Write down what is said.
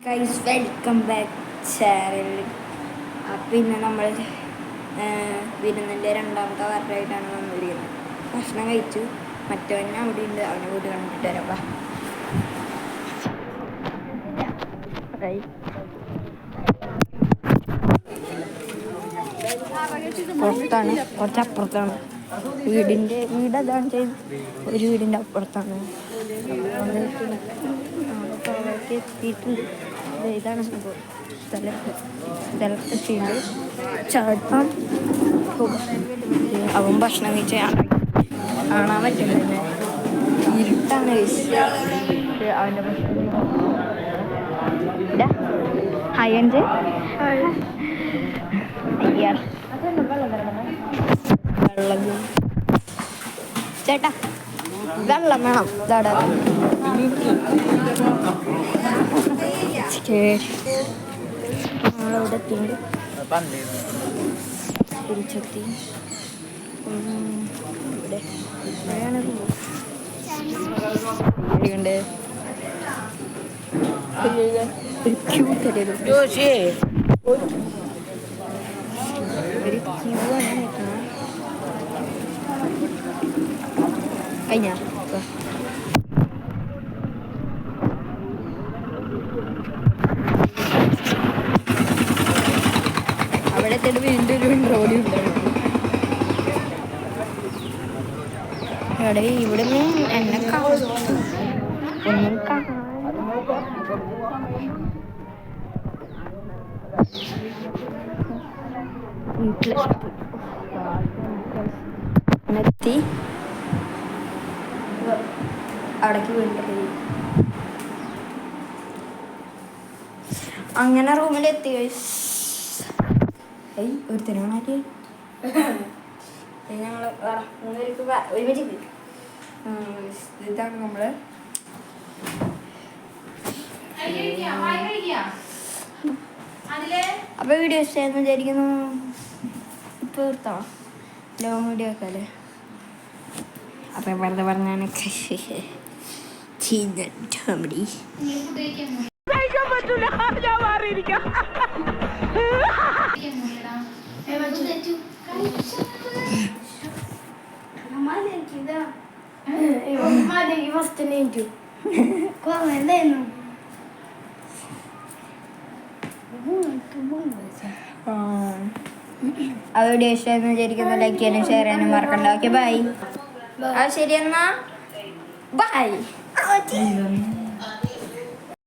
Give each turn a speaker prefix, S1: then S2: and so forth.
S1: Guys welcome back channel. അപ്പം ഇന്ന് നമ്മൾ വിരുന്നിൻ്റെ രണ്ടാമത്തെ വാർത്തയായിട്ടാണ് വന്നിരിക്കുന്നത്. ഭക്ഷണം കഴിച്ചു, മറ്റവൻ അവിടെ ഉണ്ട്, അവനെ കൂട്ടി കണ്ടിട്ട് വരാം. പുറത്താണ്, കുറച്ചപ്പുറത്താണ് വീട് അതാണ് ചെയ്ത് ഒരു വീടിൻ്റെ അപ്പുറത്താണ് എത്തിയിട്ടുണ്ട്. ഇതാണ് സ്ഥലത്തെത്തിയിട്ട് ചാട്ടാൻ അവൻ ഭക്ഷണം കഴിച്ച കാണാൻ പറ്റുന്നില്ല, ഇരുട്ടാണ്. അവൻ്റെ ഭക്ഷണം ഹയൻസ് വെള്ളം ചേട്ടാ, വെള്ളം വേണം. ഇതാടാ നമ്മളവിടെ എത്തിണ്ട്, തിരിച്ചെത്തി. ഇവിടെ ഒരു ക്യൂ തരുന്നു, ഒരു ക്യൂ ആണ് കഴിഞ്ഞ. അവിടെ എത്തിയിട്ട് വീണ്ടും ഒരു റോഡ് ഉണ്ടായിരുന്നു. ഇവിടെ ഇവിടുന്ന് എന്നെ ഒന്നും വീട്ടിലെത്തി അവിടേക്ക് വീട്ടിൽ അങ്ങനെ റൂമിലെത്തി. ഒരുത്തനാണാക്കി ഞങ്ങൾ ഒരുമിച്ച് ഇതാണ് നമ്മള്. അപ്പൊ വീഡിയോ ഇഷ്ടമായിരുന്നു വിചാരിക്കുന്നു. ഇപ്പൊ നിർത്താം, ലോങ് വീഡിയോ ഒക്കെ അല്ലേ. അപ്പൊ വെറുതെ പറഞ്ഞാനൊക്കെ ചെയ്തിട്ടടി ആ വീഡിയോ ഇഷ്ടമായിരുന്നു വിചാരിക്കുന്നു. ലൈക്ക് ചെയ്യാനും ഷെയർ ചെയ്യാനും മറക്കണ്ട. Okay bye. ആ ശരി എന്നാ ബൈ.